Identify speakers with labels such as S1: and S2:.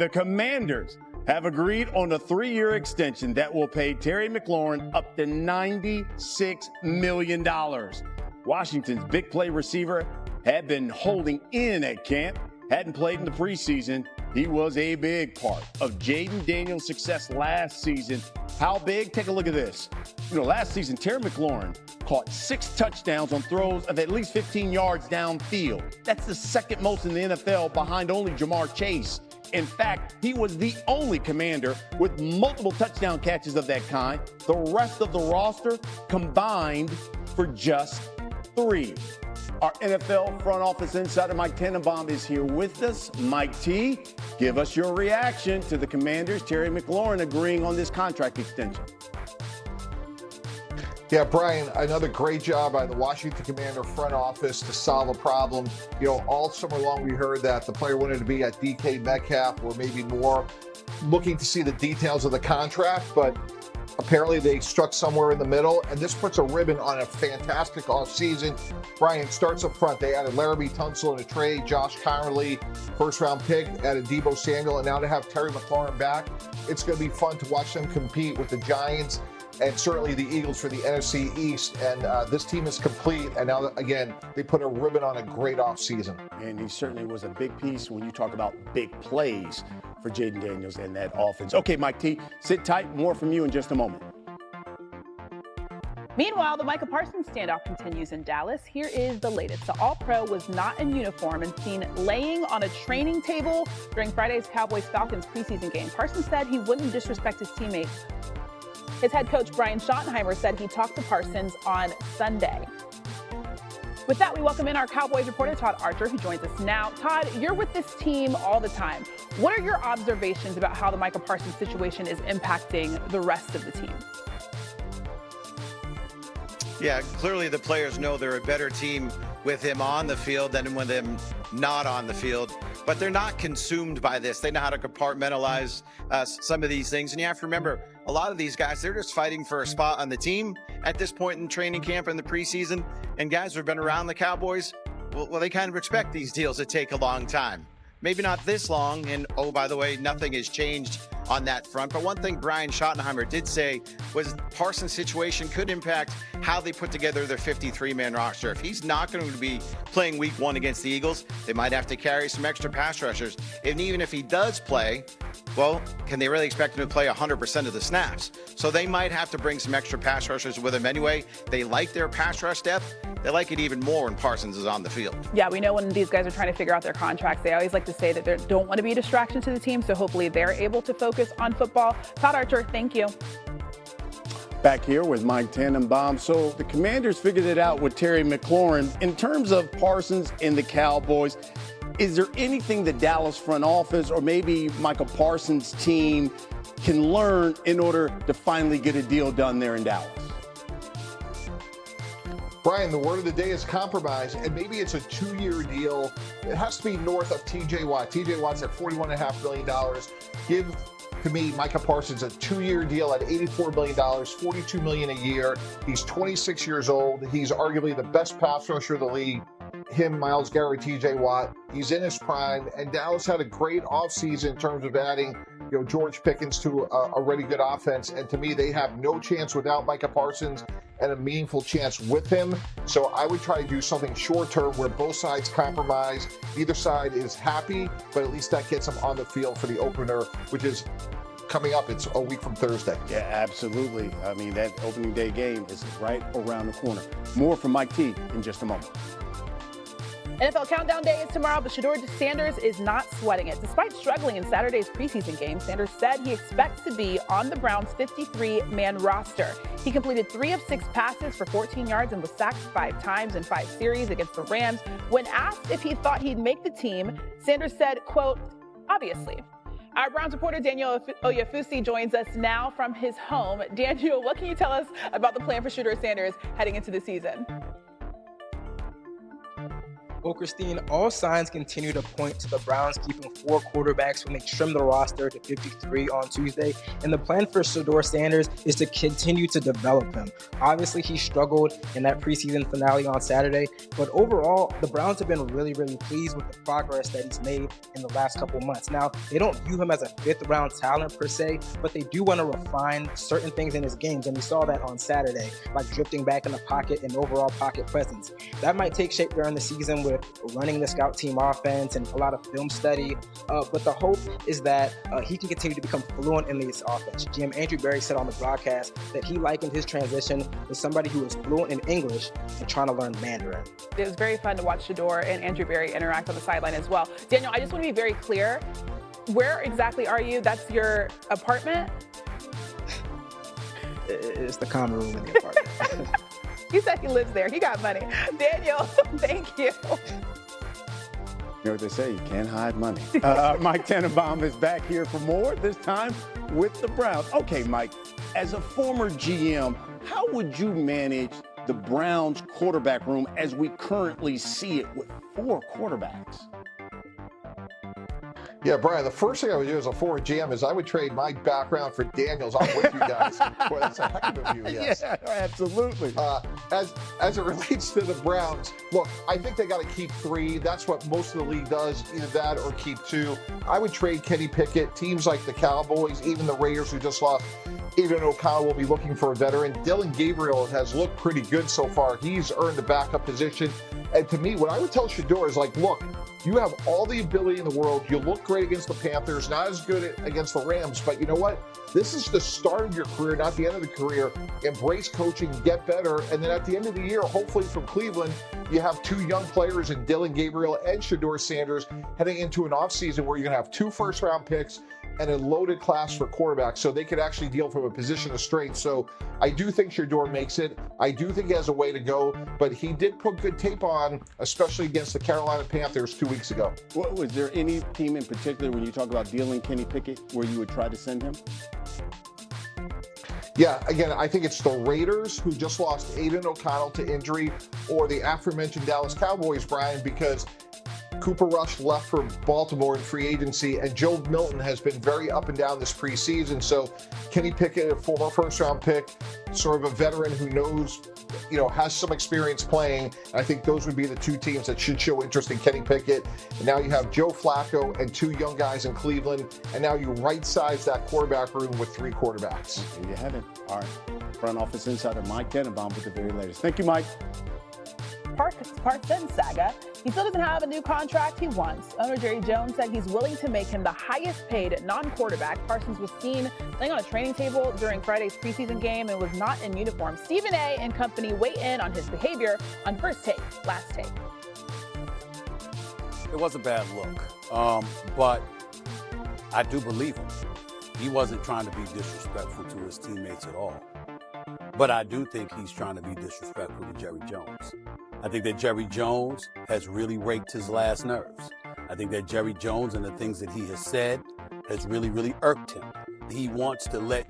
S1: The Commanders have agreed on a 3-year extension that will pay Terry McLaurin up to $96 million. Washington's big play receiver had been holding in at camp, hadn't played in the preseason. He was a big part of Jaden Daniels' success last season. How big? Take a look at this. Last season, Terry McLaurin caught 6 touchdowns on throws of at least 15 yards downfield. That's the second most in the NFL, behind only Jamar Chase. In fact, he was the only Commander with multiple touchdown catches of that kind. The rest of the roster combined for just 3. Our NFL front office insider Mike Tannenbaum is here with us. Mike T, give us your reaction to the Commanders' Terry McLaurin agreeing on this contract extension.
S2: Yeah, Brian, another great job by the Washington Commander front office to solve a problem. All summer long we heard that the player wanted to be at DK Metcalf or maybe more, looking to see the details of the contract, but apparently they struck somewhere in the middle, and this puts a ribbon on a fantastic offseason. Brian, starts up front. They added Laramie Tunsil in a trade, Josh Connerly, first-round pick, added Deebo Samuel, and now to have Terry McLaurin back, it's going to be fun to watch them compete with the Giants and certainly the Eagles for the NFC East. And this team is complete, and now, again, they put a ribbon on a great offseason.
S1: And he certainly was a big piece when you talk about big plays for Jaden Daniels and that offense. Okay, Mike T, sit tight. More from you in just a moment.
S3: Meanwhile, the Micah Parsons standoff continues in Dallas. Here is the latest. The All-Pro was not in uniform and seen laying on a training table during Friday's Cowboys-Falcons preseason game. Parsons said he wouldn't disrespect his teammates. His head coach, Brian Schottenheimer, said he talked to Parsons on Sunday. With that, we welcome in our Cowboys reporter, Todd Archer, who joins us now. Todd, you're with this team all the time. What are your observations about how the Micah Parsons situation is impacting the rest of the team?
S4: Yeah, clearly the players know they're a better team with him on the field than with him not on the field. But they're not consumed by this. They know how to compartmentalize some of these things. And you have to remember, a lot of these guys, they're just fighting for a spot on the team at this point in training camp and the preseason. And guys who have been around the Cowboys, well, they kind of expect these deals to take a long time. Maybe not this long, and oh, by the way, nothing has changed on that front. But one thing Brian Schottenheimer did say was Parsons' situation could impact how they put together their 53-man roster. If he's not going to be playing week 1 against the Eagles, they might have to carry some extra pass rushers. And even if he does play, well, can they really expect him to play 100% of the snaps? So they might have to bring some extra pass rushers with him anyway. They like their pass rush depth. They like it even more when Parsons is on the field.
S3: Yeah, we know when these guys are trying to figure out their contracts, they always like to say that they don't want to be a distraction to the team, so hopefully they're able to focus on football. Todd Archer, thank you.
S1: Back here with Mike Tannenbaum. So the Commanders figured it out with Terry McLaurin. In terms of Parsons and the Cowboys, is there anything the Dallas front office or maybe Micah Parsons' team can learn in order to finally get a deal done there in Dallas?
S2: Brian, the word of the day is compromise, and maybe it's a 2-year deal. It has to be north of TJ Watt. TJ Watt's at $41.5 million. Give, to me, Micah Parsons a 2-year deal at $84 million, $42 million a year. He's 26 years old. He's arguably the best pass rusher of the league. Him, Myles Garrett, TJ Watt. He's in his prime, and Dallas had a great offseason in terms of adding George Pickens to a already good offense. And to me, they have no chance without Micah Parsons and a meaningful chance with him. So I would try to do something short-term where both sides compromise. Either side is happy, but at least that gets them on the field for the opener, which is coming up. It's a week from Thursday.
S1: Yeah, absolutely. I mean, that opening day game is right around the corner. More from Mike T in just a moment.
S3: NFL Countdown Day is tomorrow, but Shedeur Sanders is not sweating it. Despite struggling in Saturday's preseason game, Sanders said he expects to be on the Browns' 53-man roster. He completed 3 of 6 passes for 14 yards and was sacked 5 times in 5 series against the Rams. When asked if he thought he'd make the team, Sanders said, quote, obviously. Our Browns reporter Daniel Oyefusi joins us now from his home. Daniel, what can you tell us about the plan for Shedeur Sanders heading into the season?
S5: Well, Christine, all signs continue to point to the Browns keeping 4 quarterbacks when they trimmed the roster to 53 on Tuesday. And the plan for Shedeur Sanders is to continue to develop him. Obviously, he struggled in that preseason finale on Saturday, but overall, the Browns have been really, really pleased with the progress that he's made in the last couple months. Now, they don't view him as a 5th-round talent per se, but they do want to refine certain things in his games, and we saw that on Saturday, like drifting back in the pocket and overall pocket presence. That might take shape during the season with running the scout team offense and a lot of film study, but the hope is that he can continue to become fluent in this offense. GM Andrew Berry said on the broadcast that he likened his transition to somebody who was fluent in English and trying to learn Mandarin.
S3: It was very fun to watch Shedeur and Andrew Berry interact on the sideline as well. Daniel, I just want to be very clear. Where exactly are you? That's your apartment?
S5: It's the common room in the apartment.
S3: He said he lives there. He got money. Daniel, thank you.
S1: You know what they say, you can't hide money. Mike Tannenbaum is back here for more, this time with the Browns. Okay, Mike, as a former GM, how would you manage the Browns quarterback room as we currently see it with 4 quarterbacks?
S2: Yeah, Brian, the first thing I would do as a former GM is I would trade my background for Daniel's. I'm with you guys. Boy, that's a heck of a view, yes.
S1: Yeah, absolutely.
S2: As it relates to the Browns, look, I think they got to keep 3. That's what most of the league does, either that or keep 2. I would trade Kenny Pickett. Teams like the Cowboys, even the Raiders who just lost Aiden O'Connell will be looking for a veteran. Dylan Gabriel has looked pretty good so far. He's earned a backup position. And to me, what I would tell Shedeur is like, look, you have all the ability in the world. You look great against the Panthers, not as good against the Rams. But you know what? This is the start of your career, not the end of the career. Embrace coaching, get better. And then at the end of the year, hopefully from Cleveland, you have 2 young players in Dylan Gabriel and Shedeur Sanders heading into an offseason where you're going to have 2 first-round picks and a loaded class for quarterbacks, so they could actually deal from a position of strength. So I do think Shedeur makes it. I do think he has a way to go, but he did put good tape on, especially against the Carolina Panthers 2 weeks ago.
S1: Was there any team in particular, when you talk about dealing Kenny Pickett, where you would try to send him?
S2: Yeah, again, I think it's the Raiders, who just lost Aiden O'Connell to injury, or the aforementioned Dallas Cowboys, Brian, because Cooper Rush left for Baltimore in free agency, and Joe Milton has been very up and down this preseason. So Kenny Pickett, a former first-round pick, sort of a veteran who knows, has some experience playing. I think those would be the 2 teams that should show interest in Kenny Pickett. And now you have Joe Flacco and 2 young guys in Cleveland, and now you right-size that quarterback room with 3 quarterbacks.
S1: There you have it. All right. Front office insider Mike Tannenbaum with the very latest. Thank you, Mike.
S3: Parsons saga. He still doesn't have a new contract he wants. Owner Jerry Jones said he's willing to make him the highest paid non-quarterback. Parsons was seen laying on a training table during Friday's preseason game and was not in uniform. Stephen A. and company weigh in on his behavior on First Take, Last Take.
S6: It was a bad look, but I do believe him. He wasn't trying to be disrespectful to his teammates at all. But I do think he's trying to be disrespectful to Jerry Jones. I think that Jerry Jones has really raked his last nerves. I think that Jerry Jones and the things that he has said has really, really irked him. He wants to let